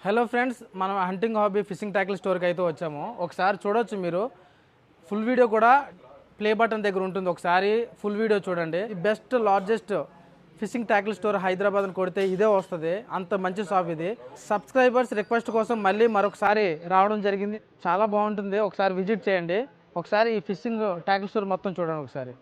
Hello friends, మనం hunting hobby fishing tackle స్టోర్కి అయితే వచ్చాము. ఒకసారి చూడొచ్చు మీరు. ఫుల్ వీడియో కూడా ప్లే బటన్ దగ్గర ఉంటుంది. ఒకసారి ఫుల్ వీడియో చూడండి. Best largest fishing tackle store Hyderabad అని కొడితే ఇదే వస్తుంది. అంత మంచి షాప్ ఇది. సబ్స్క్రైబర్స్ రిక్వెస్ట్ కోసం మళ్ళీ మరొకసారి రావడం జరిగింది. చాలా బాగుంటుంది. ఒకసారి విజిట్ చేయండి. ఒకసారి ఈ ఫిషింగ్ ట్యాకిల్ స్టోర్ మొత్తం చూడండి ఒకసారి.